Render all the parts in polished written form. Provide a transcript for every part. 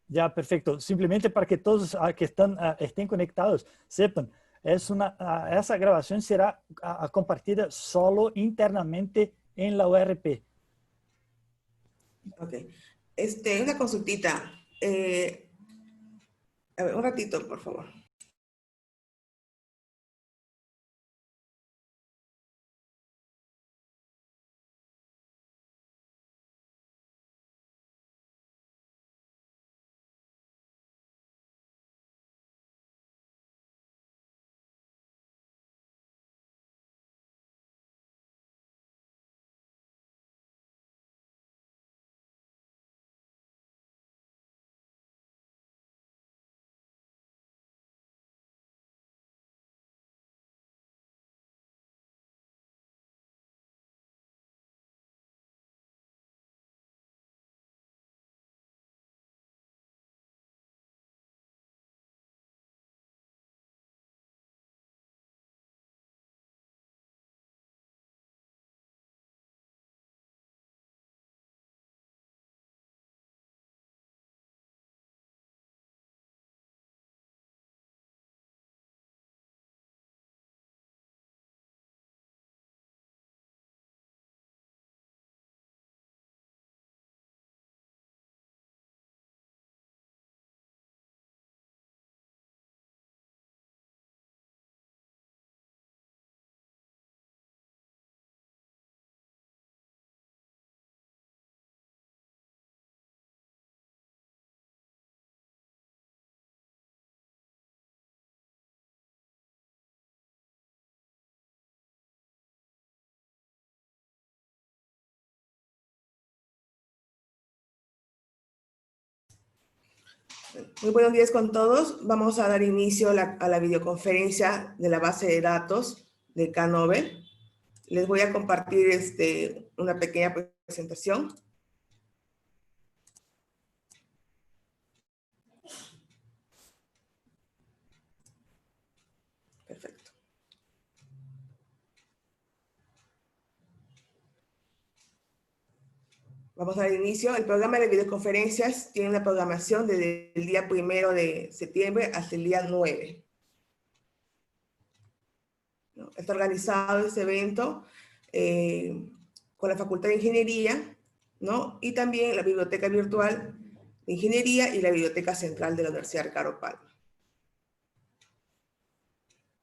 Ya, perfecto. Simplemente para que todos que están, estén conectados sepan, esa grabación será compartida solo internamente en la URP. Ok. Una consultita. A ver, un ratito, por favor. Muy buenos días con todos. Vamos a dar inicio a la videoconferencia de la base de datos de Canovel. Les voy a compartir una pequeña presentación. Perfecto. Vamos a dar inicio. El programa de videoconferencias tiene una programación desde el día 1 de septiembre hasta el día 9. ¿No? Está organizado este evento con la Facultad de Ingeniería, ¿no? Y también la Biblioteca Virtual de Ingeniería y la Biblioteca Central de la Universidad Ricardo Palma.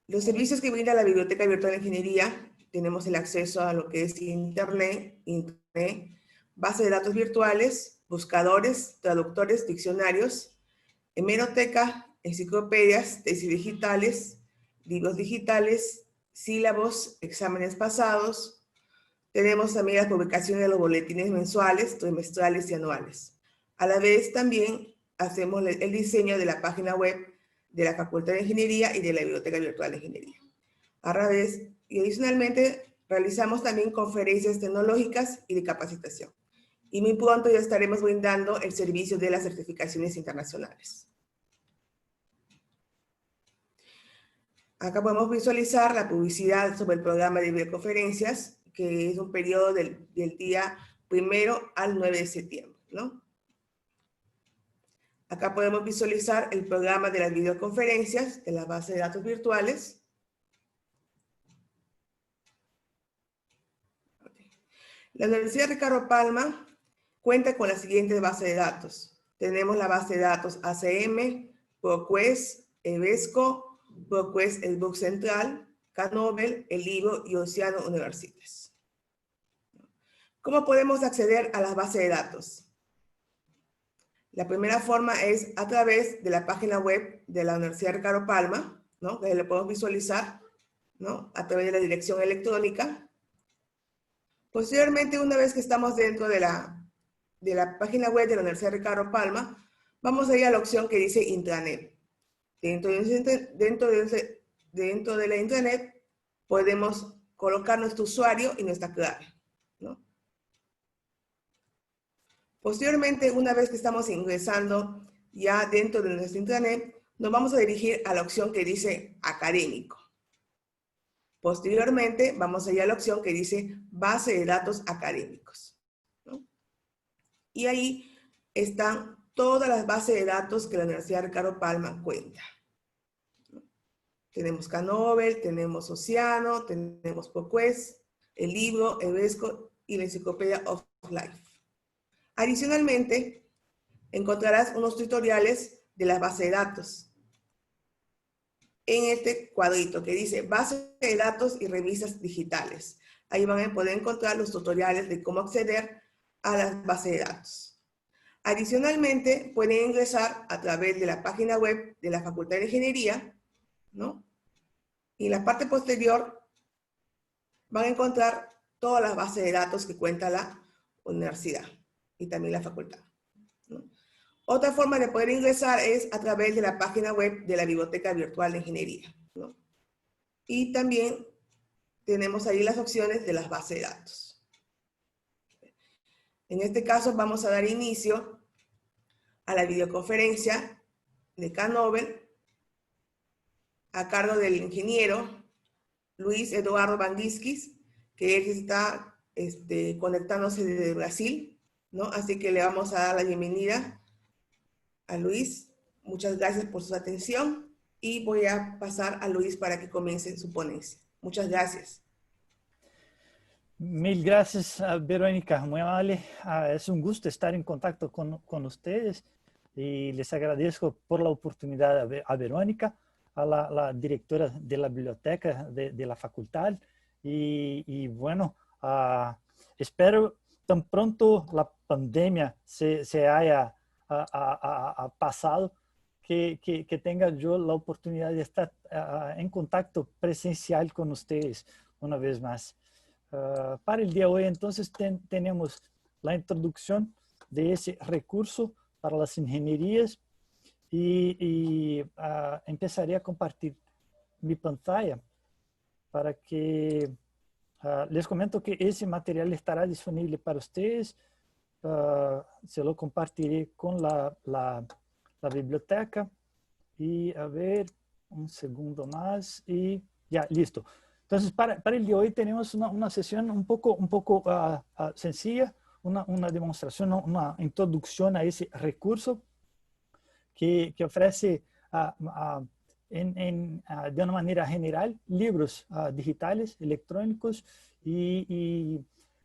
Los servicios que brinda la Biblioteca Virtual de Ingeniería, tenemos el acceso a lo que es Internet, base de datos virtuales, buscadores, traductores, diccionarios, hemeroteca, enciclopedias, tesis digitales, libros digitales, sílabos, exámenes pasados. Tenemos también las publicaciones de los boletines mensuales, trimestrales y anuales. A la vez también hacemos el diseño de la página web de la Facultad de Ingeniería y de la Biblioteca Virtual de Ingeniería. A la vez, y adicionalmente, realizamos también conferencias tecnológicas y de capacitación. Y muy pronto ya estaremos brindando el servicio de las certificaciones internacionales. Acá podemos visualizar la publicidad sobre el programa de videoconferencias, que es un periodo del día 1 al 9 de septiembre, ¿no? Acá podemos visualizar el programa de las videoconferencias de la base de datos virtuales. La Universidad Ricardo Palma cuenta con la siguiente base de datos. Tenemos la base de datos ACM, ProQuest, EBESCO, ProQuest, el Book Central, Canovel, el Libro y Oceano Universitas. ¿Cómo podemos acceder a las bases de datos? La primera forma es a través de la página web de la Universidad Ricardo Palma, ¿no? Que le podemos visualizar, ¿no? A través de la dirección electrónica. Posteriormente, una vez que estamos dentro de la página web de la Universidad Ricardo Palma, vamos a ir a la opción que dice Intranet. Dentro de la Intranet podemos colocar nuestro usuario y nuestra clave, ¿no? Posteriormente, una vez que estamos ingresando ya dentro de nuestra Intranet, nos vamos a dirigir a la opción que dice Académico. Posteriormente, vamos a ir a la opción que dice Base de datos académicos, ¿no? Y ahí están todas las bases de datos que la Universidad Ricardo Palma cuenta. Tenemos Canobel, tenemos Oceano, tenemos ProQuest, el libro, EBESCO y la Enciclopedia of Life. Adicionalmente, encontrarás unos tutoriales de las bases de datos en este cuadrito que dice base de datos y revistas digitales. Ahí van a poder encontrar los tutoriales de cómo acceder a las bases de datos. Adicionalmente, pueden ingresar a través de la página web de la Facultad de Ingeniería, ¿no? Y en la parte posterior van a encontrar todas las bases de datos que cuenta la universidad y también la facultad, ¿no? Otra forma de poder ingresar es a través de la página web de la Biblioteca Virtual de Ingeniería, ¿no? Y también tenemos ahí las opciones de las bases de datos. En este caso vamos a dar inicio a la videoconferencia de Canobel a cargo del ingeniero Luis Eduardo Banguisquis, que él está conectándose desde Brasil, ¿no? Así que le vamos a dar la bienvenida a Luis. Muchas gracias por su atención y voy a pasar a Luis para que comience su ponencia. Muchas gracias. Mil gracias, Verónica, muy amable. Es un gusto estar en contacto con ustedes y les agradezco por la oportunidad a Verónica, a la directora de la biblioteca de la facultad y bueno, espero tan pronto la pandemia se haya pasado que tenga yo la oportunidad de estar en contacto presencial con ustedes una vez más. Para el día de hoy, entonces, tenemos la introducción de ese recurso para las ingenierías y empezaré a compartir mi pantalla para que les comento que ese material estará disponible para ustedes. Se lo compartiré con la biblioteca y a ver, un segundo más y ya, listo. Entonces, para el día de hoy tenemos una sesión un poco sencilla, una demostración, una introducción a ese recurso que ofrece de una manera general libros digitales, electrónicos y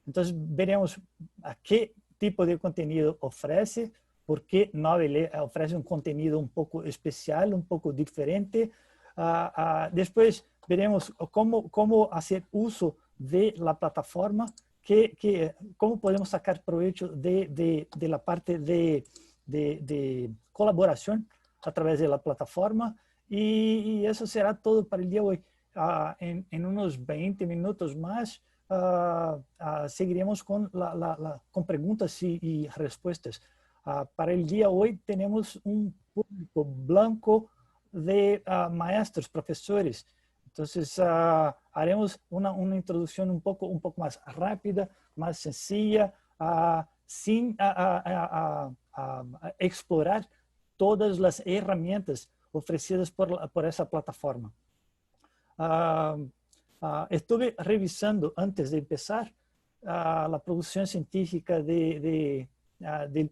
entonces veremos a qué tipo de contenido ofrece, por qué Nobel ofrece un contenido un poco especial, un poco diferente. Después veremos cómo hacer uso de la plataforma, cómo podemos sacar provecho de la parte de colaboración a través de la plataforma y eso será todo para el día de hoy. En unos 20 minutos más seguiremos con preguntas y respuestas. Para el día de hoy tenemos un público blanco de maestros, profesores. Entonces haremos una introducción un poco más rápida, más sencilla, sin explorar todas las herramientas ofrecidas por esa plataforma. Estuve revisando antes de empezar la producción científica del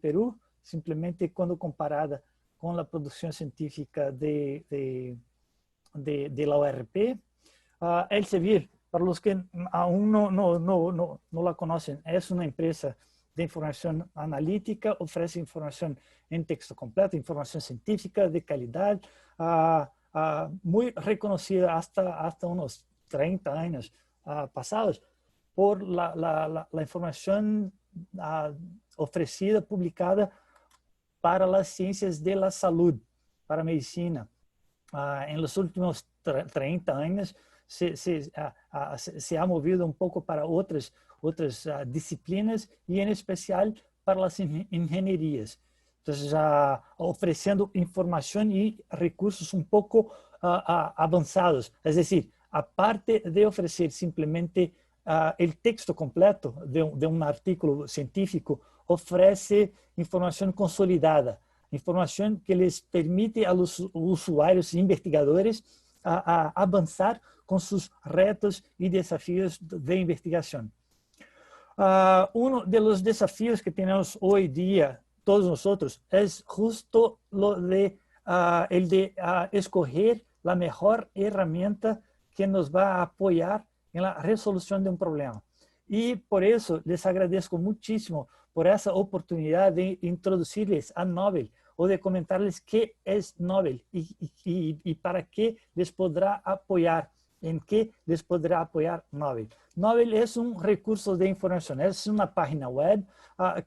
Perú, simplemente cuando comparada con la producción científica de la ORP. Elsevier, para los que aún no la conocen, es una empresa de información analítica, ofrece información en texto completo, información científica de calidad, muy reconocida hasta unos 30 años pasados por la información ofrecida, publicada para las ciencias de la salud, para medicina. En los últimos 30 años se ha movido un poco para otras disciplinas y en especial para las ingenierías. Entonces, ofreciendo información y recursos un poco avanzados. Es decir, aparte de ofrecer simplemente el texto completo de un artículo científico, ofrece información consolidada, información que les permite a los usuarios e investigadores avanzar con sus retos y desafíos de investigación. Uno de los desafíos que tenemos hoy día todos nosotros es justo lo de, el de escoger la mejor herramienta que nos va a apoyar en la resolución de un problema. Y por eso les agradezco muchísimo por esa oportunidad de introducirles a Nobel o de comentarles qué es Nobel y para qué les podrá apoyar, en qué les podrá apoyar Nobel. Nobel es un recurso de información, es una página web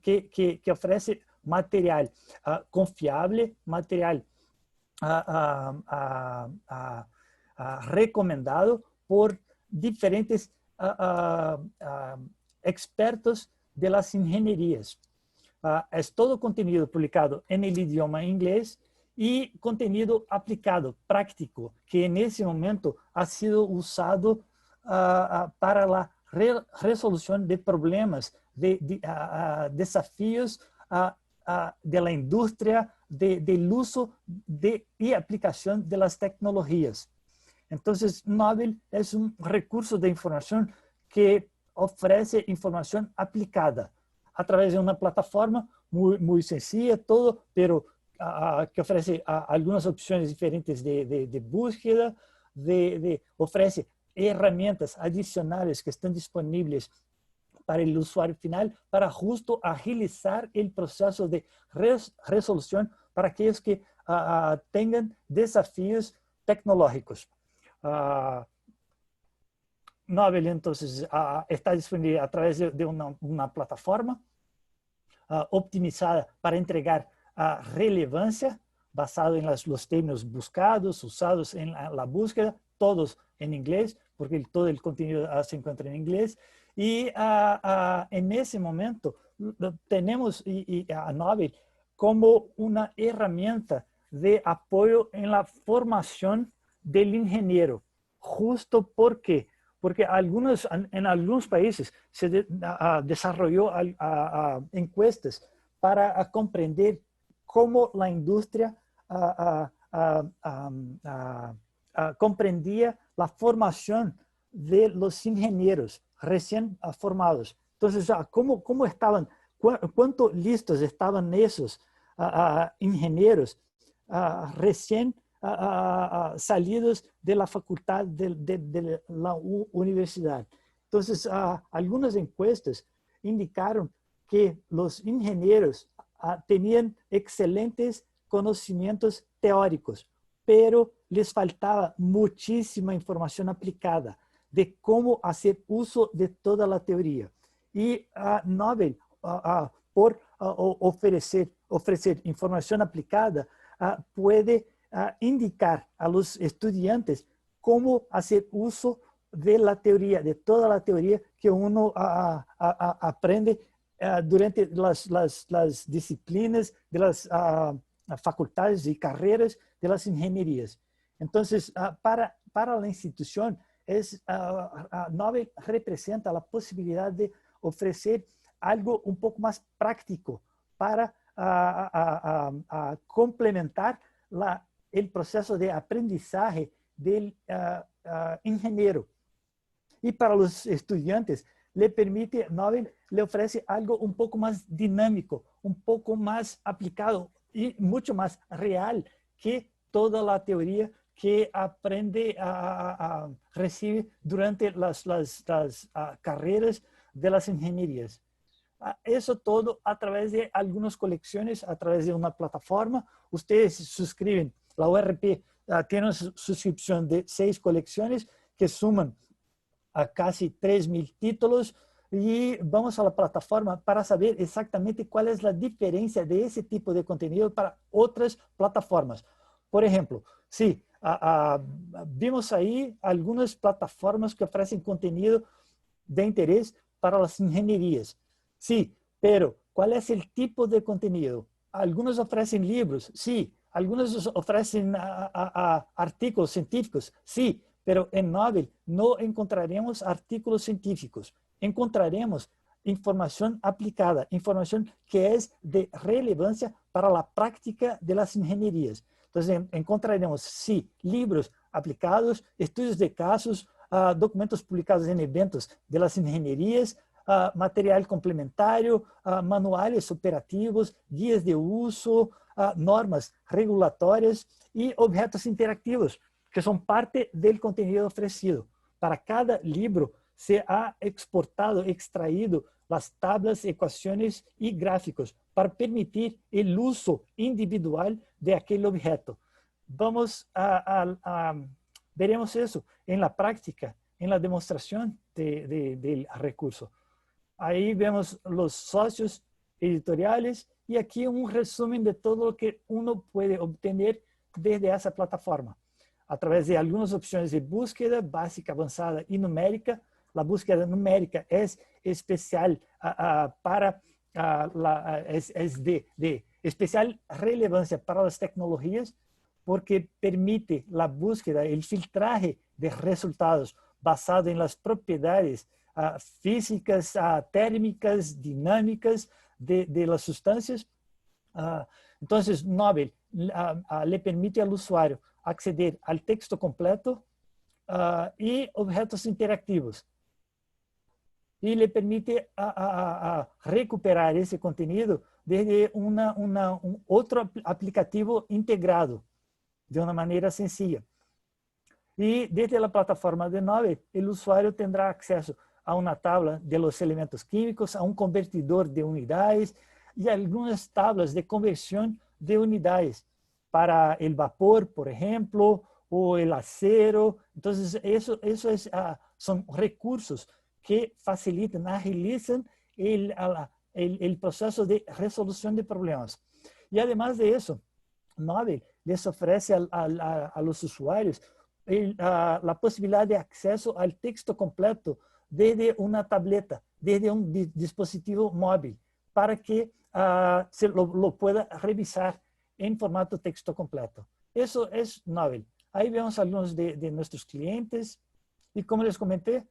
que ofrece material confiable, material recomendado por diferentes expertos de las ingenierías. Es todo contenido publicado en el idioma inglés y contenido aplicado, práctico, que en ese momento ha sido usado para la resolución de problemas, de desafíos de la industria, del uso y aplicación de las tecnologías. Entonces, Nobel es un recurso de información que ofrece información aplicada a través de una plataforma muy sencilla, todo, pero que ofrece algunas opciones diferentes de búsqueda, ofrece herramientas adicionales que están disponibles para el usuario final, para justo agilizar el proceso de resolución para aquellos que tengan desafíos tecnológicos. Nobel, entonces, está disponible a través de una plataforma optimizada para entregar relevancia basado en los términos buscados, usados en la búsqueda, todos en inglés, porque todo el contenido se encuentra en inglés. Y en ese momento tenemos a Nobel como una herramienta de apoyo en la formación del ingeniero. Justo porque en algunos países se desarrolló encuestas para comprender cómo la industria comprendía la formación de los ingenieros recién formados. Entonces, ¿cómo estaban? ¿Cuánto listos estaban esos ingenieros recién salidos de la facultad de la universidad? Entonces, algunas encuestas indicaron que los ingenieros tenían excelentes conocimientos teóricos, pero les faltaba muchísima información aplicada de cómo hacer uso de toda la teoría. Y Nobel, por ofrecer información aplicada, puede indicar a los estudiantes cómo hacer uso de la teoría, de toda la teoría que uno aprende durante las disciplinas de las facultades y carreras de las ingenierías. Entonces, para la institución, Nobel representa la posibilidad de ofrecer algo un poco más práctico para complementar el proceso de aprendizaje del ingeniero. Y para los estudiantes, Nobel le ofrece algo un poco más dinámico, un poco más aplicado y mucho más real que toda la teoría que aprende recibe durante las carreras de las ingenierías. Eso todo a través de algunas colecciones, a través de una plataforma. Ustedes suscriben, la URP tiene una suscripción de 6 colecciones que suman a casi 3.000 títulos, y vamos a la plataforma para saber exactamente cuál es la diferencia de ese tipo de contenido para otras plataformas. Por ejemplo, sí, vimos ahí algunas plataformas que ofrecen contenido de interés para las ingenierías. Sí, pero ¿cuál es el tipo de contenido? Algunos ofrecen libros, sí. Algunos ofrecen artículos científicos, sí. Pero en Nobel no encontraremos artículos científicos. Encontraremos información aplicada, información que es de relevancia para la práctica de las ingenierías. Entonces, encontraremos, sí, libros aplicados, estudios de casos, documentos publicados en eventos de las ingenierías, material complementario, manuales operativos, guías de uso, normas regulatorias y objetos interactivos, que son parte del contenido ofrecido. Para cada libro se ha extraído las tablas, ecuaciones y gráficos para permitir el uso individual de aquel objeto. Veremos eso en la práctica, en la demostración del recurso. Ahí vemos los socios editoriales y aquí un resumen de todo lo que uno puede obtener desde esa plataforma. A través de algunas opciones de búsqueda básica, avanzada y numérica. La búsqueda numérica es especial es de especial relevancia para las tecnologías porque permite la búsqueda, el filtraje de resultados basado en las propiedades físicas, térmicas, dinámicas de las sustancias. Entonces, Nobel le permite al usuario acceder al texto completo y objetos interactivos. Y le permite recuperar ese contenido desde un otro aplicativo integrado de una manera sencilla. Y desde la plataforma de Nobel, el usuario tendrá acceso a una tabla de los elementos químicos, a un convertidor de unidades y algunas tablas de conversión de unidades para el vapor, por ejemplo, o el acero. Entonces, eso son recursos que facilitan, agilizan el proceso de resolución de problemas. Y además de eso, Nobel les ofrece a los usuarios la posibilidad de acceso al texto completo desde una tableta, desde un dispositivo móvil, para que se lo pueda revisar en formato texto completo. Eso es Nobel. Ahí vemos algunos de nuestros clientes y como les comenté,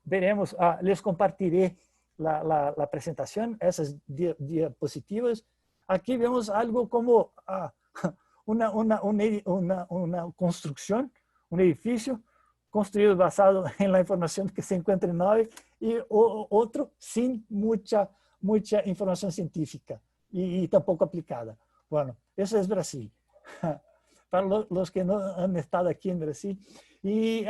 veremos, les compartiré la presentación, esas diapositivas. Aquí vemos algo como una construcción, un edificio construido basado en la información que se encuentra en Nobel y otro sin mucha información científica y tampoco aplicada. Bueno, eso es Brasil. Para los que no han estado aquí en Brasil. Y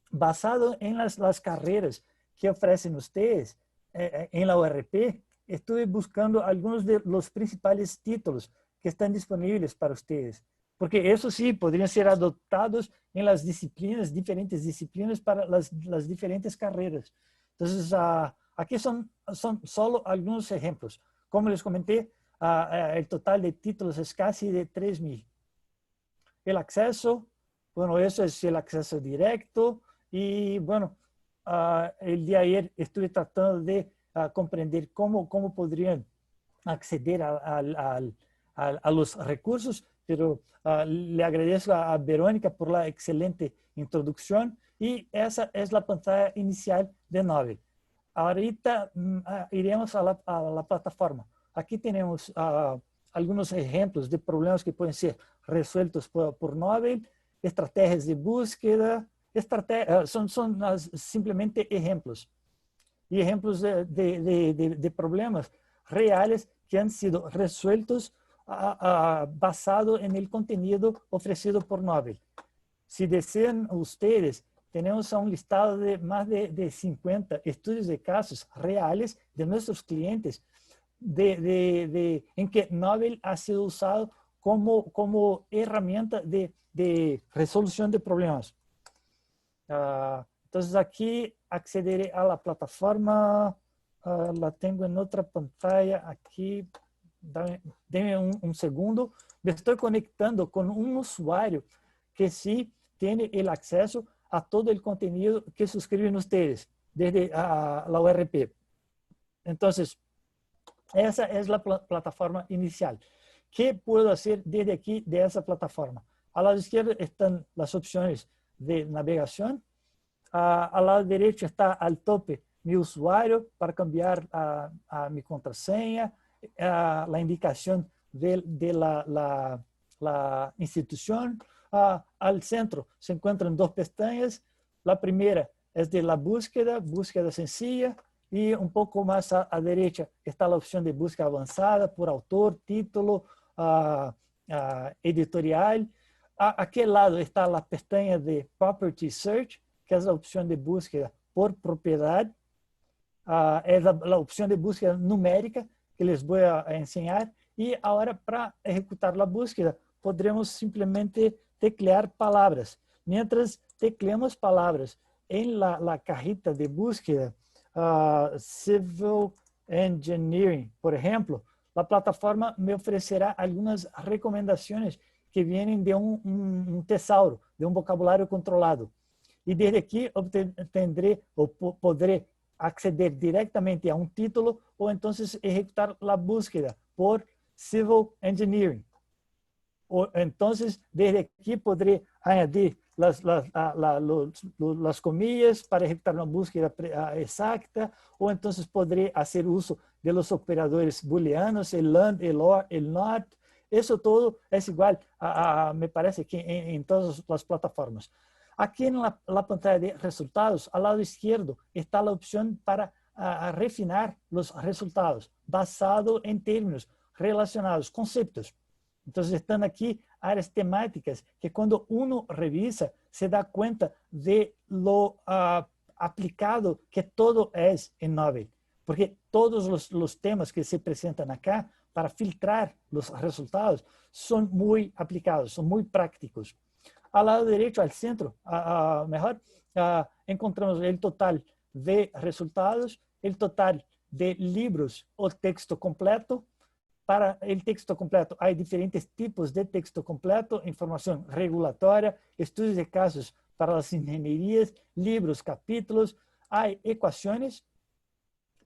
basado en las carreras que ofrecen ustedes en la URP, estuve buscando algunos de los principales títulos que están disponibles para ustedes. Porque eso sí, podrían ser adoptados en las disciplinas, diferentes disciplinas para las diferentes carreras. Entonces, aquí son solo algunos ejemplos. Como les comenté, el total de títulos es casi de 3,000. El acceso, bueno, eso es el acceso directo. Y bueno, el día de ayer estuve tratando de comprender cómo podrían acceder a los recursos, pero le agradezco a Verónica por la excelente introducción y esa es la pantalla inicial de Nobel. Ahorita iremos a la plataforma. Aquí tenemos algunos ejemplos de problemas que pueden ser resueltos por Nobel, estrategias de búsqueda, son simplemente ejemplos. Y ejemplos de problemas reales que han sido resueltos basado en el contenido ofrecido por Nobel. Si desean ustedes, tenemos un listado de más de 50 estudios de casos reales de nuestros clientes en que Nobel ha sido usado como herramienta de resolución de problemas. Entonces aquí accederé a la plataforma, la tengo en otra pantalla aquí, denme un segundo. Me estoy conectando con un usuario que sí tiene el acceso a todo el contenido que suscriben ustedes desde la URP. Entonces, esa es la plataforma inicial. ¿Qué puedo hacer desde aquí de esa plataforma? A la izquierda están las opciones de navegación. Al lado derecho está al tope mi usuario para cambiar mi contraseña, la indicación de la institución. Al centro se encuentran dos pestañas. La primera es de la búsqueda, búsqueda sencilla, y un poco más a derecha está la opción de búsqueda avanzada por autor, título, editorial. A aquel lado está la pestaña de Property Search, que es la opción de búsqueda por propiedad. Es la opción de búsqueda numérica que les voy a enseñar. Y ahora, para ejecutar la búsqueda, podremos simplemente teclear palabras. Mientras tecleamos palabras en la cajita de búsqueda, Civil Engineering, por ejemplo, la plataforma me ofrecerá algunas recomendaciones que vienen de un tesauro, de un vocabulario controlado. Y desde aquí obtendré o podré acceder directamente a un título o entonces ejecutar la búsqueda por Civil Engineering. O entonces, desde aquí podré añadir las comillas para ejecutar una búsqueda exacta, o entonces podré hacer uso de los operadores booleanos, el and, el or, el not. Eso todo es igual, me parece que en todas las plataformas. Aquí en la pantalla de resultados, al lado izquierdo, está la opción para refinar los resultados basado en términos relacionados, conceptos. Entonces están aquí áreas temáticas que cuando uno revisa se da cuenta de lo aplicado que todo es en Nobel. Porque todos los temas que se presentan acá para filtrar los resultados son muy aplicados, son muy prácticos. Al lado derecho, al centro, mejor, encontramos el total de resultados, el total de libros o texto completo. Para el texto completo hay diferentes tipos de texto completo, información regulatoria, estudios de casos para las ingenierías, libros, capítulos, hay ecuaciones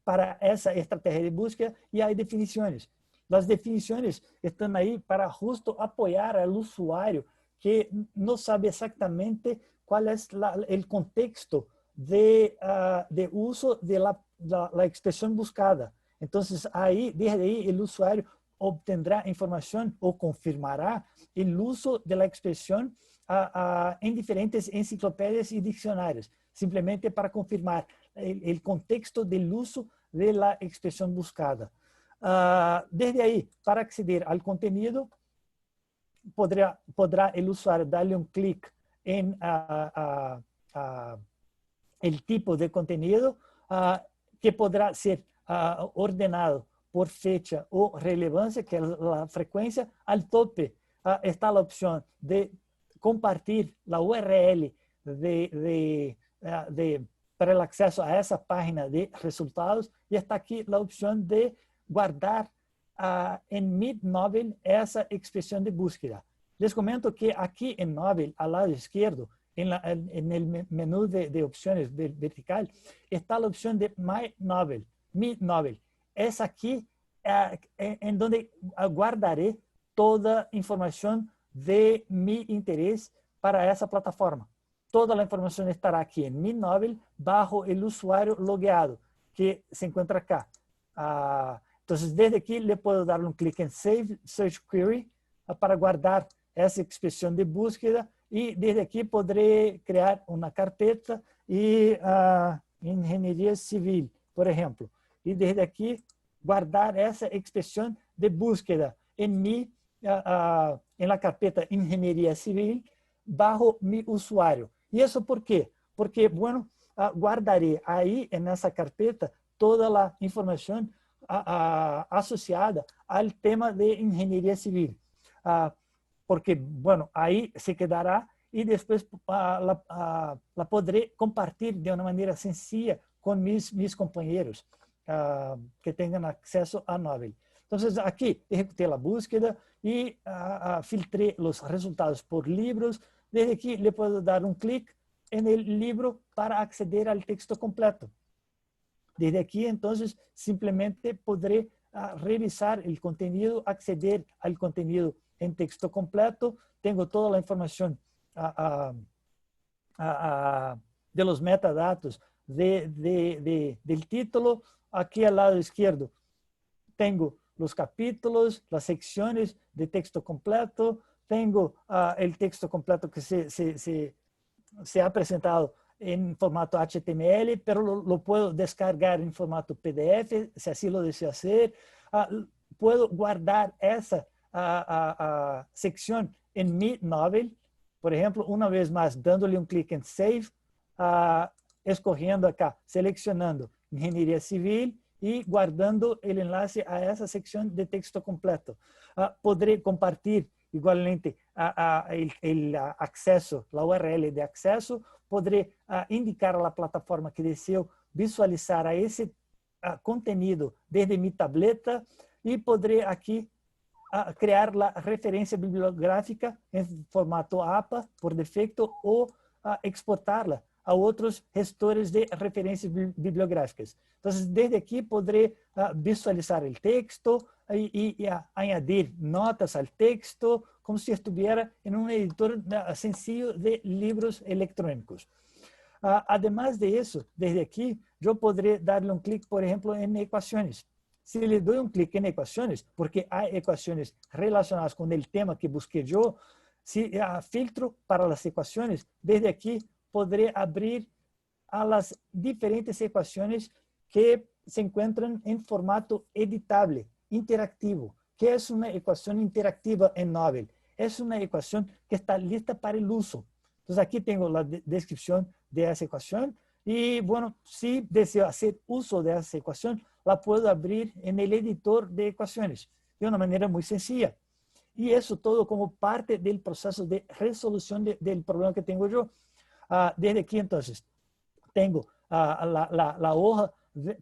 para esa estrategia de búsqueda y hay definiciones. Las definiciones están ahí para justo apoyar al usuario que no sabe exactamente cuál es el contexto de uso de la expresión buscada. Entonces, ahí, desde ahí, el usuario obtendrá información o confirmará el uso de la expresión en diferentes enciclopedias y diccionarios, simplemente para confirmar el contexto del uso de la expresión buscada. Desde ahí, para acceder al contenido, podrá el usuario darle un clic en el tipo de contenido que podrá ser ordenado por fecha o relevancia, que es la frecuencia. Al tope está la opción de compartir la URL para el acceso a esa página de resultados, y está aquí la opción de guardar en mi Nobel esa expresión de búsqueda. Les comento que aquí en Nobel, al lado izquierdo, en el menú de opciones vertical, está la opción de My Nobel, Mi Nobel. Es aquí en donde guardaré toda información de mi interés para esa plataforma. Toda la información estará aquí en Mi Nobel bajo el usuario logueado que se encuentra acá. Entonces, desde aquí le puedo dar un clic en Save Search Query para guardar esa expresión de búsqueda, y desde aquí podré crear una carpeta y ingeniería civil, por ejemplo. Y desde aquí guardar esa expresión de búsqueda en la carpeta ingeniería civil bajo mi usuario. ¿Y eso por qué? Porque, bueno, guardaré ahí en esa carpeta toda la información asociada al tema de ingeniería civil. Porque, bueno, ahí se quedará y después la podré compartir de una manera sencilla con mis compañeros que tengan acceso a Nobel. Entonces, aquí ejecuté la búsqueda y filtré los resultados por libros. Desde aquí le puedo dar un clic en el libro para acceder al texto completo. Desde aquí, entonces, simplemente podré revisar el contenido, acceder al contenido en texto completo. Tengo toda la información de los metadatos del título. Aquí al lado izquierdo tengo los capítulos, las secciones de texto completo. Tengo el texto completo que se ha presentado en formato HTML, pero lo puedo descargar en formato PDF, si así lo deseo hacer. Puedo guardar esa sección en mi Novel, por ejemplo, una vez más, dándole un clic en Save, escogiendo acá, seleccionando Ingeniería Civil y guardando el enlace a esa sección de texto completo. Podré compartir igualmente el acceso, la URL de acceso, podré indicar a la plataforma que deseo visualizar a ese contenido desde mi tableta y podré aquí crear la referencia bibliográfica en formato APA por defecto o exportarla a otros gestores de referencias bibliográficas. Entonces, desde aquí podré visualizar el texto y añadir notas al texto, como si estuviera en un editor sencillo de libros electrónicos. Además de eso, desde aquí, yo podré darle un clic, por ejemplo, en ecuaciones. Si le doy un clic en ecuaciones, porque hay ecuaciones relacionadas con el tema que busqué yo, si filtro para las ecuaciones, desde aquí podré abrir a las diferentes ecuaciones que se encuentran en formato editable, interactivo. ¿Qué es una ecuación interactiva en Novel? Es una ecuación que está lista para el uso. Entonces aquí tengo la descripción de esa ecuación y bueno, si deseo hacer uso de esa ecuación, la puedo abrir en el editor de ecuaciones de una manera muy sencilla. Y eso todo como parte del proceso de resolución del problema que tengo yo. Desde aquí entonces tengo la hoja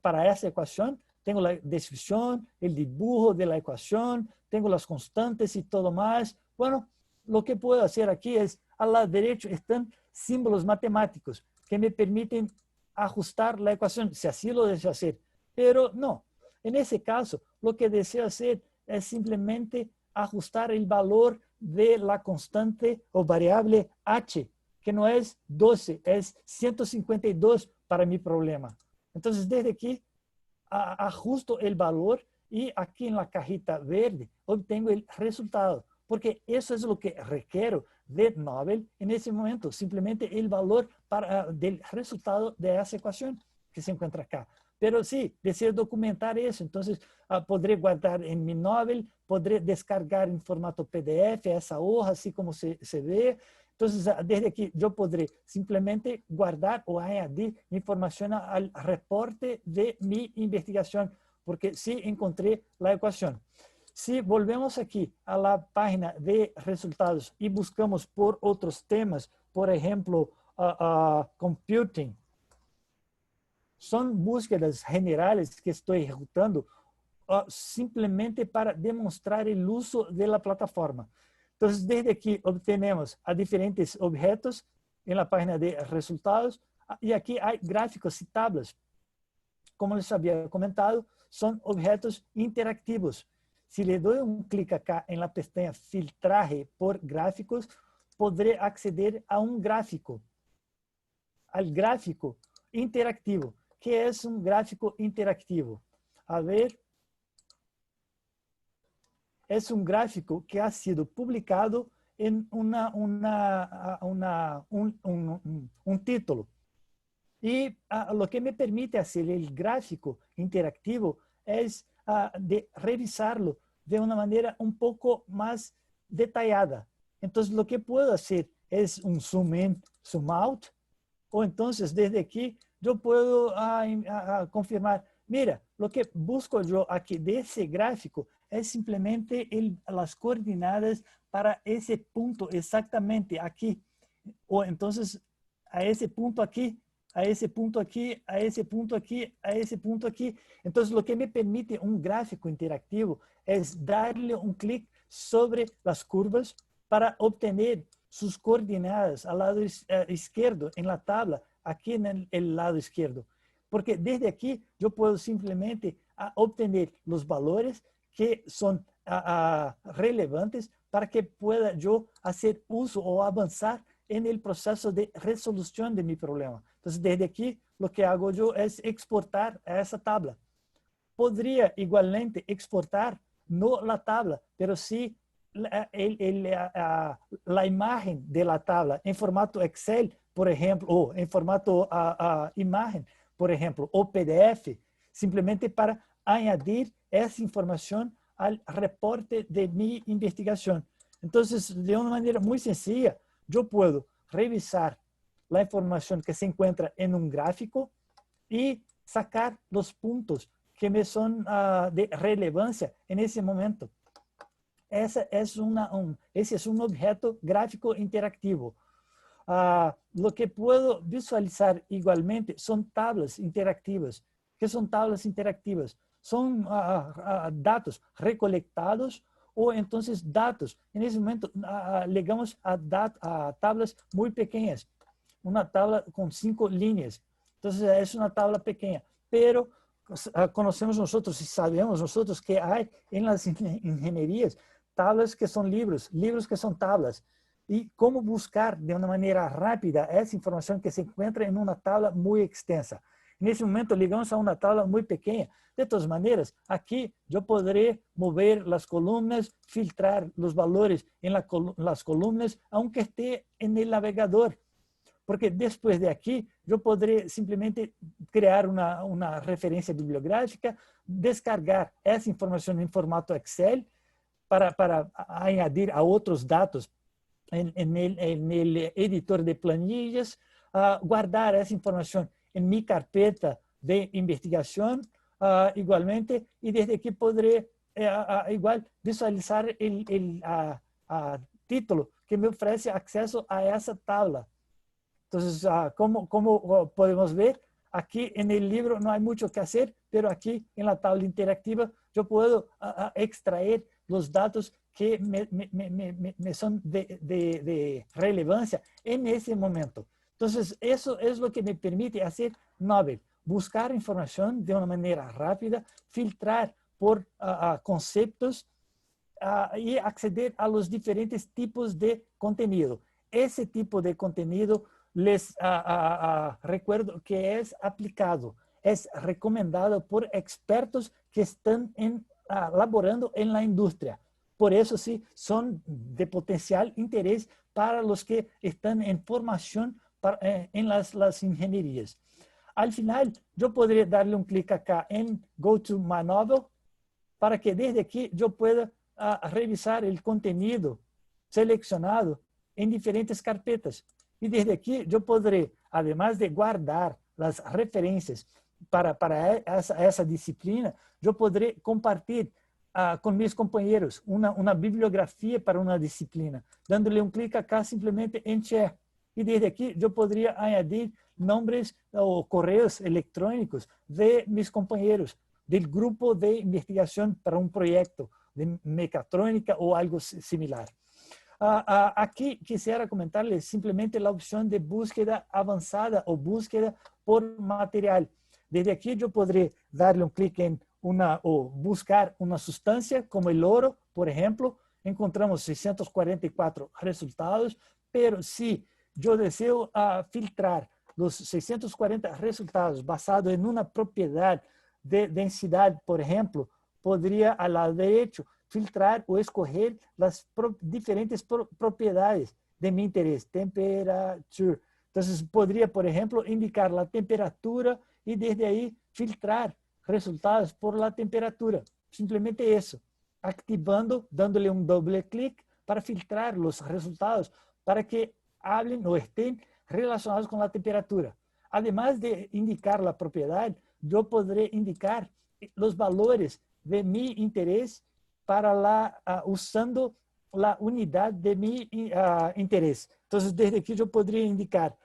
para esa ecuación, tengo la descripción, el dibujo de la ecuación, tengo las constantes y todo más. Bueno, lo que puedo hacer aquí es, al lado derecho están símbolos matemáticos que me permiten ajustar la ecuación, si así lo deseo hacer. Pero no, en ese caso, lo que deseo hacer es simplemente ajustar el valor de la constante o variable h, que no es 12, es 152 para mi problema. Entonces, desde aquí, ajusto el valor y aquí en la cajita verde obtengo el resultado, porque eso es lo que requiero de Novel en ese momento, simplemente el valor del resultado de esa ecuación que se encuentra acá. Pero sí, deseo documentar eso, entonces podré guardar en mi Novel, podré descargar en formato PDF esa hoja, así como se ve. Entonces, desde aquí yo podré simplemente guardar o añadir información al reporte de mi investigación, porque sí encontré la ecuación. Si volvemos aquí a la página de resultados y buscamos por otros temas, por ejemplo, computing, son búsquedas generales que estoy ejecutando simplemente para demostrar el uso de la plataforma. Entonces, desde aquí obtenemos a diferentes objetos en la página de resultados y aquí hay gráficos y tablas. Como les había comentado, son objetos interactivos. Si le doy un clic acá en la pestaña Filtraje por gráficos, podré acceder a un gráfico, al gráfico interactivo. ¿Qué es un gráfico interactivo? A ver, es un gráfico que ha sido publicado en un título. Y lo que me permite hacer el gráfico interactivo es de revisarlo de una manera un poco más detallada. Entonces, lo que puedo hacer es un zoom in, zoom out, o entonces desde aquí yo puedo confirmar, mira, lo que busco yo aquí de ese gráfico es simplemente las coordenadas para ese punto exactamente aquí. O entonces a ese punto aquí, a ese punto aquí, a ese punto aquí, a ese punto aquí. Entonces lo que me permite un gráfico interactivo es darle un clic sobre las curvas para obtener sus coordenadas al lado izquierdo en la tabla, aquí en el lado izquierdo. Porque desde aquí yo puedo simplemente obtener los valores que son relevantes para que pueda yo hacer uso o avanzar en el proceso de resolución de mi problema. Entonces, desde aquí, lo que hago yo es exportar a esa tabla. Podría igualmente exportar no la tabla, pero sí la imagen de la tabla en formato Excel por ejemplo, o en formato imagen, por ejemplo, o PDF, simplemente para añadir esa información al reporte de mi investigación. Entonces, de una manera muy sencilla, yo puedo revisar la información que se encuentra en un gráfico y sacar los puntos que me son de relevancia en ese momento. Ese es un objeto gráfico interactivo. Lo que puedo visualizar igualmente son tablas interactivas. ¿Qué son tablas interactivas? Son datos recolectados o entonces datos. En ese momento llegamos a tablas muy pequeñas. Una tabla con 5 líneas. Entonces es una tabla pequeña, pero conocemos nosotros y sabemos nosotros que hay en las ingenierías tablas que son libros, libros que son tablas. Y cómo buscar de una manera rápida esa información que se encuentra en una tabla muy extensa. En ese momento llegamos a una tabla muy pequeña. De todas maneras, aquí yo podré mover las columnas, filtrar los valores en las columnas, aunque esté en el navegador. Porque después de aquí, yo podré simplemente crear una referencia bibliográfica, descargar esa información en formato Excel para añadir a otros datos en el editor de planillas, guardar esa información en mi carpeta de investigación igualmente, y desde aquí podré igual visualizar el título que me ofrece acceso a esa tabla. Entonces, como podemos ver, aquí en el libro no hay mucho que hacer, pero aquí en la tabla interactiva yo puedo extraer los datos que me son de relevancia en ese momento. Entonces, eso es lo que me permite hacer Nobel, buscar información de una manera rápida, filtrar por conceptos y acceder a los diferentes tipos de contenido. Ese tipo de contenido les recuerdo que es aplicado, es recomendado por expertos que están laborando en la industria. Por eso sí, son de potencial interés para los que están en formación en las ingenierías. Al final, yo podría darle un clic acá en Go to My Novel para que desde aquí yo pueda revisar el contenido seleccionado en diferentes carpetas. Y desde aquí yo podré, además de guardar las referencias para esa disciplina, yo podré compartir con mis compañeros una bibliografía para una disciplina, dándole un clic acá simplemente en Share. Y desde aquí yo podría añadir nombres o correos electrónicos de mis compañeros, del grupo de investigación para un proyecto de mecatrónica o algo similar. Aquí quisiera comentarles simplemente la opción de búsqueda avanzada o búsqueda por material. Desde aquí yo podré darle un clic en o buscar una sustancia como el oro, por ejemplo. Encontramos 644 resultados, pero si yo deseo filtrar los 640 resultados basados en una propiedad de densidad, por ejemplo, podría al lado derecho filtrar o escoger las diferentes propiedades de mi interés, temperature. Entonces, podría, por ejemplo, indicar la temperatura y desde ahí filtrar resultados por la temperatura. Simplemente eso, activando, dándole un doble clic para filtrar los resultados para que hablen o estén relacionados con la temperatura. Además de indicar la propiedad, yo podré indicar los valores de mi interés para usando la unidad de mi interés. Entonces, desde aquí yo podría indicar,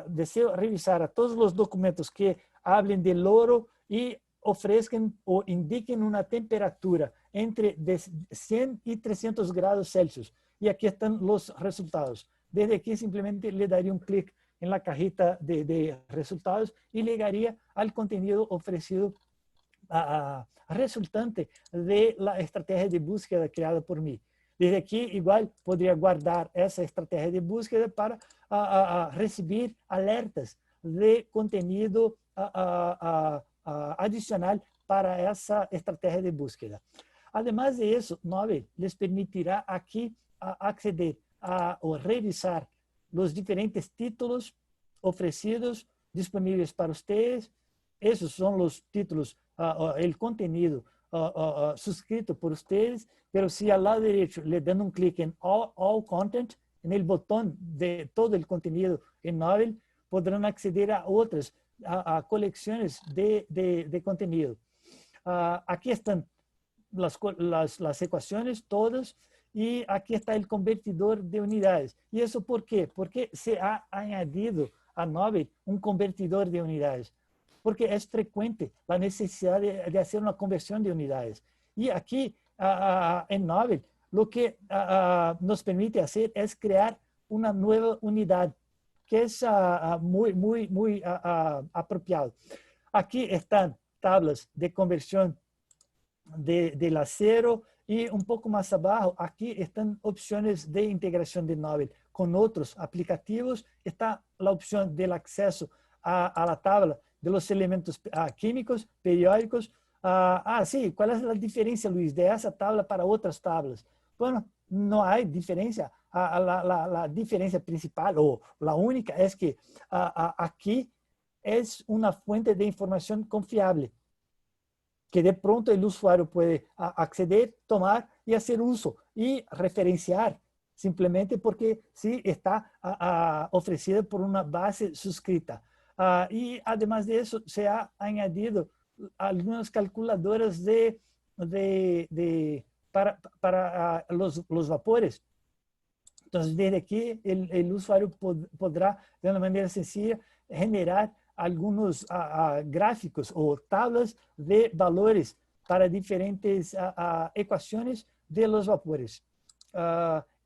deseo revisar a todos los documentos que hablen del oro y ofrezcan o indiquen una temperatura entre 100 y 300 grados Celsius. Y aquí están los resultados. Desde aquí simplemente le daría un clic en la cajita de resultados y llegaría al contenido ofrecido resultante de la estrategia de búsqueda creada por mí. Desde aquí, igual, podría guardar esa estrategia de búsqueda para recibir alertas de contenido adicional para esa estrategia de búsqueda. Además de eso, Nobel les permitirá aquí acceder o revisar los diferentes títulos ofrecidos, disponibles para ustedes. Esos son los títulos, el contenido suscrito por ustedes, pero si al lado derecho le dan un clic en all Content, en el botón de todo el contenido en Novel, podrán acceder a otras a colecciones de contenido. Aquí están las ecuaciones todas y aquí está el convertidor de unidades. ¿Y eso por qué? Porque se ha añadido a Novel un convertidor de unidades. Porque es frecuente la necesidad de hacer una conversión de unidades. Y aquí en Novel lo que nos permite hacer es crear una nueva unidad, que es muy apropiado. Aquí están tablas de conversión del acero y un poco más abajo, aquí están opciones de integración de Novel con otros aplicativos. Está la opción del acceso a la tabla de los elementos químicos, periódicos. Sí, ¿cuál es la diferencia, Luis, de esa tabla para otras tablas? Bueno, no hay diferencia. La diferencia principal o la única es que aquí es una fuente de información confiable, que de pronto el usuario puede acceder, tomar y hacer uso y referenciar, simplemente porque sí está ofrecida por una base suscrita. Y además de eso, se ha añadido algunas calculadoras para los vapores. Entonces, desde aquí, el usuario podrá, de una manera sencilla, generar algunos gráficos o tablas de valores para diferentes ecuaciones de los vapores.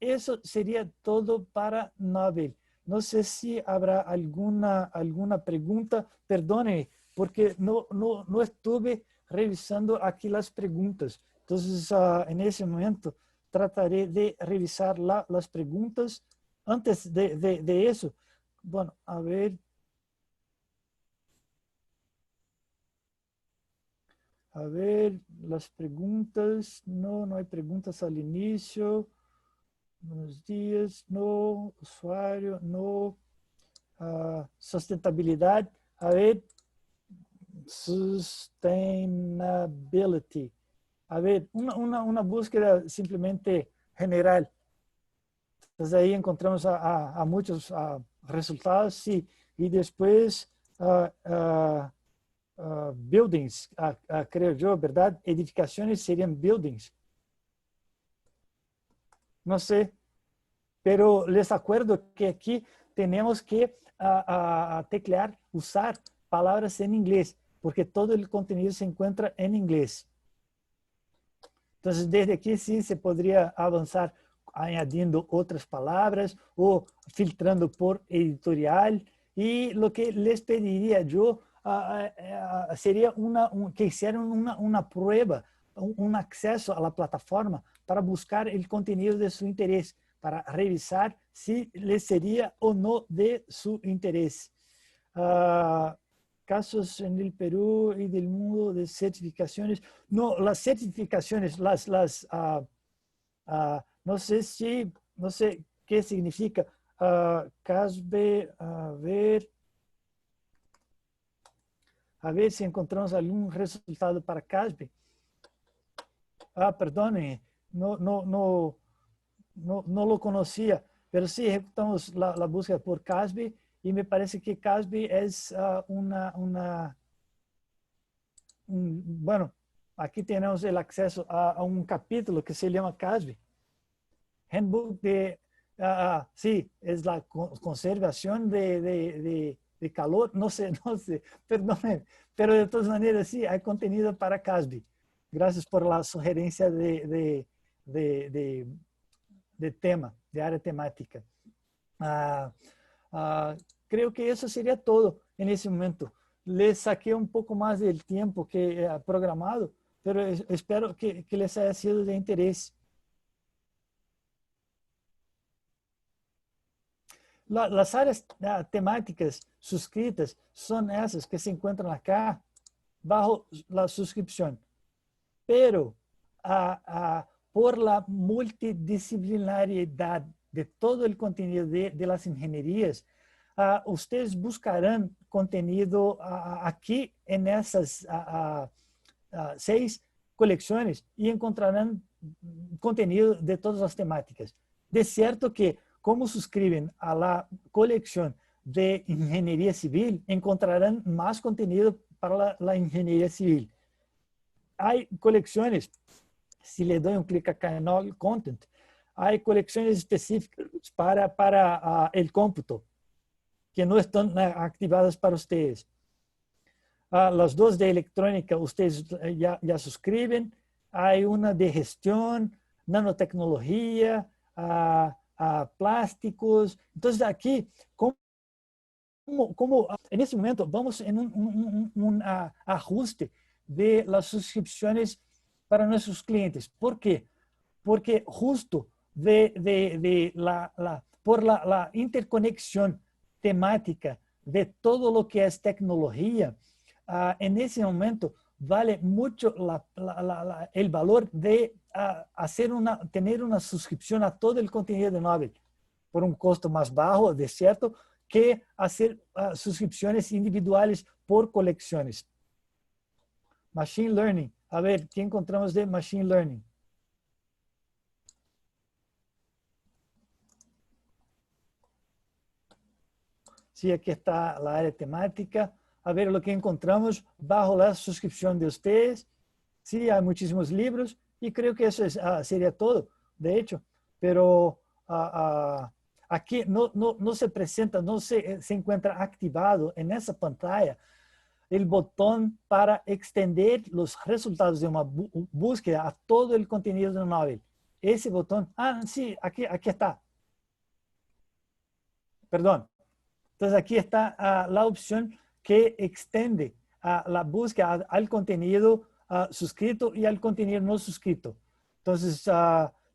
Eso sería todo para Novel. No sé si habrá alguna pregunta. Perdone, porque no estuve revisando aquí las preguntas. Entonces, en ese momento, trataré de revisar las preguntas. Antes de eso, bueno, a ver. A ver, las preguntas. No hay preguntas al inicio. Buenos días, no. Usuario, no. Sustentabilidad. A ver, sustainability. A ver, una búsqueda simplemente general. Entonces ahí encontramos a muchos resultados, sí. Y después buildings, creo yo, ¿verdad? Edificaciones serían buildings. No sé, pero les acuerdo que aquí tenemos que teclear, usar palabras en inglés, porque todo el contenido se encuentra en inglés. Entonces, desde aquí sí se podría avanzar añadiendo otras palabras o filtrando por editorial. Y lo que les pediría yo sería que hicieran una prueba, un acceso a la plataforma para buscar el contenido de su interés, para revisar si les sería o no de su interés. Casos en el Perú y del mundo de certificaciones. No, las certificaciones, no sé qué significa. CASB, a ver si encontramos algún resultado para CASB. Perdone, no lo conocía, pero sí ejecutamos la búsqueda por CASB y me parece que CASB es bueno, aquí tenemos el acceso a un capítulo que se llama CASB. Handbook de, sí, es la conservación de calor, no sé, perdón, pero de todas maneras sí, hay contenido para CASB. Gracias por la sugerencia de tema, de área temática. Creo que eso sería todo en ese momento. Les saqué un poco más del tiempo que programado, pero espero que les haya sido de interés. Las áreas temáticas suscritas son esas que se encuentran acá bajo la suscripción. Pero por la multidisciplinariedad de todo el contenido de las ingenierías, ustedes buscarán contenido aquí en esas 6 colecciones y encontrarán contenido de todas las temáticas. De cierto que, como suscriben a la colección de ingeniería civil, encontrarán más contenido para la ingeniería civil. Hay colecciones, si le doy un clic acá en All Content, hay colecciones específicas para el cómputo, que no están activadas para ustedes. Las 2 de electrónica, ustedes ya suscriben. Hay una de gestión, nanotecnología, plásticos. Entonces, aquí, como en este momento vamos en un ajuste de las suscripciones para nuestros clientes. ¿Por qué? Porque justo por la interconexión temática de todo lo que es tecnología, en ese momento vale mucho el valor de tener una suscripción a todo el contenido de Nobel por un costo más bajo, de cierto, que hacer suscripciones individuales por colecciones. Machine Learning. A ver, ¿qué encontramos de Machine Learning? Sí, aquí está la área temática. A ver lo que encontramos bajo la suscripción de ustedes. Sí, hay muchísimos libros y creo que eso sería todo, de hecho. Pero aquí no se presenta, no se encuentra activado en esa pantalla el botón para extender los resultados de una búsqueda a todo el contenido de Nobel. Ese botón, sí, aquí está. Perdón. Entonces aquí está la opción que extiende la búsqueda al contenido suscrito y al contenido no suscrito. Entonces,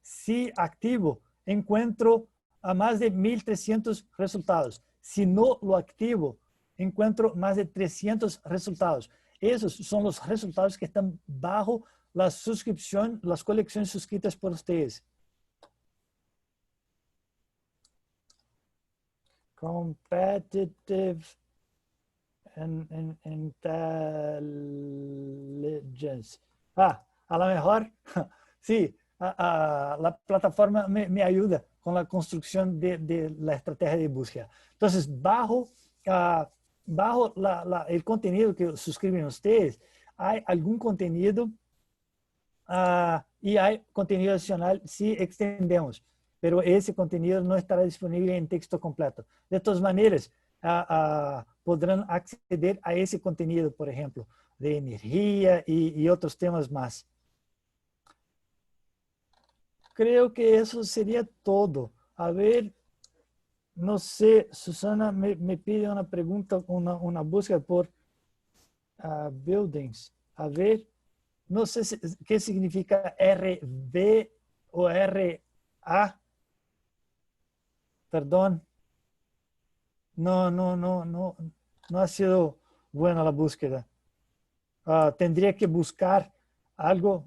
si activo, encuentro más de 1.300 resultados. Si no lo activo, encuentro más de 300 resultados. Esos son los resultados que están bajo la suscripción, las colecciones suscritas por ustedes. Competitive Intelligence. A lo mejor, sí, la plataforma me ayuda con la construcción de la estrategia de búsqueda. Entonces, bajo el contenido que suscriben ustedes, hay algún contenido y hay contenido adicional si extendemos, pero ese contenido no estará disponible en texto completo. De todas maneras, podrán acceder a ese contenido, por ejemplo, de energía y otros temas más. Creo que eso sería todo. A ver, no sé, Susana me pide una pregunta, una búsqueda por buildings. A ver, no sé qué significa RB o RA. Perdón. No ha sido buena la búsqueda. Tendría que buscar algo,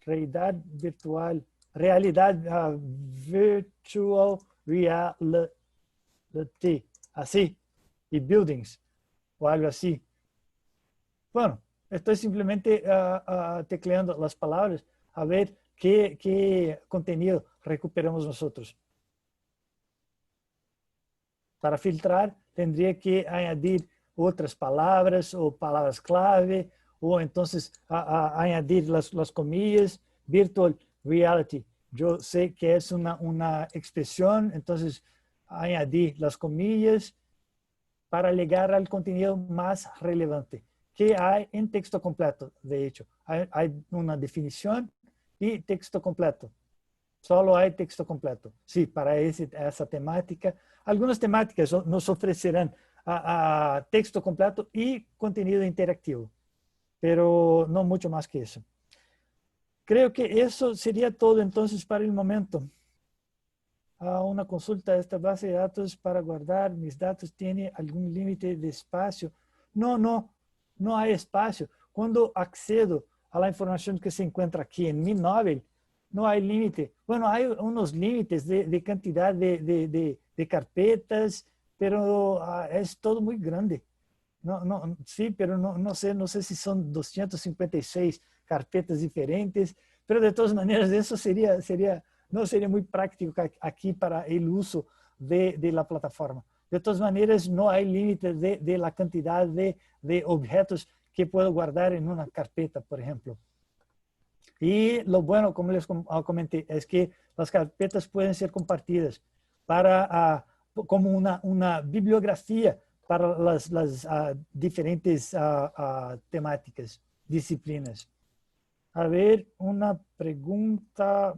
realidad virtual reality, así, y buildings, o algo así. Bueno, estoy simplemente tecleando las palabras a ver qué contenido recuperamos nosotros. Para filtrar, tendría que añadir otras palabras o palabras clave, o entonces añadir las comillas, virtual reality. Yo sé que es una expresión, entonces añadir las comillas para llegar al contenido más relevante que hay en texto completo. De hecho, hay una definición y texto completo. Solo hay texto completo. Sí, para esa temática. Algunas temáticas nos ofrecerán texto completo y contenido interactivo, pero no mucho más que eso. Creo que eso sería todo entonces para el momento. Una consulta de esta base de datos para guardar mis datos tiene algún límite de espacio. No hay espacio. Cuando accedo a la información que se encuentra aquí en mi Nobel, no hay límite. Bueno, hay unos límites de cantidad de de carpetas, pero es todo muy grande. Sí, pero no sé si son 256 carpetas diferentes, pero de todas maneras eso no sería muy práctico aquí para el uso de la plataforma. De todas maneras, no hay límite de la cantidad de objetos que puedo guardar en una carpeta, por ejemplo. Y lo bueno, como les comenté, es que las carpetas pueden ser compartidas como una bibliografía para las diferentes temáticas, disciplinas. A ver, una pregunta.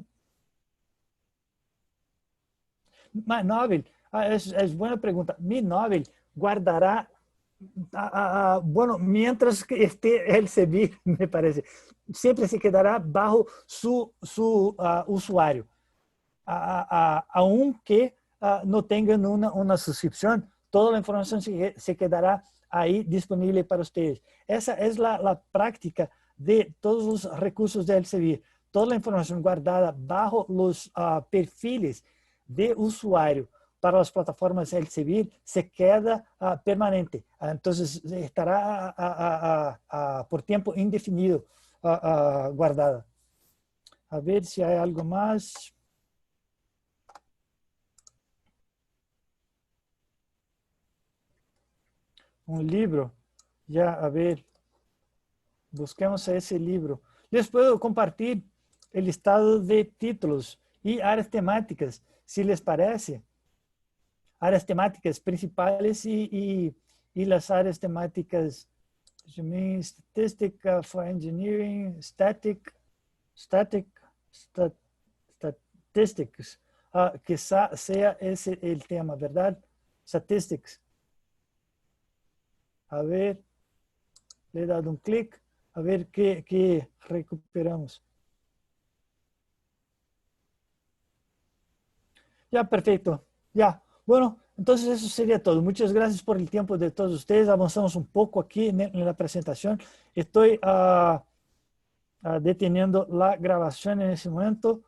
Móvel, es buena pregunta. Mi móvel guardará, bueno, mientras que esté el servir, me parece, siempre se quedará bajo su usuario. Aunque no tengan una suscripción, toda la información se quedará ahí disponible para ustedes. Esa es la práctica de todos los recursos del Elsevier. Toda la información guardada bajo los perfiles de usuario para las plataformas Elsevier se queda permanente. Entonces, estará por tiempo indefinido guardada. A ver si hay algo más. Un libro. Ya, a ver, busquemos ese libro. Les puedo compartir el listado de títulos y áreas temáticas, si les parece. Áreas temáticas principales y las áreas temáticas, Statistics for Engineering, Statistics, quizá sea ese el tema, ¿verdad? Statistics. A ver, le he dado un clic, a ver qué recuperamos. Ya, perfecto. Ya. Bueno, entonces eso sería todo. Muchas gracias por el tiempo de todos ustedes. Avanzamos un poco aquí en la presentación. Estoy deteniendo la grabación en ese momento.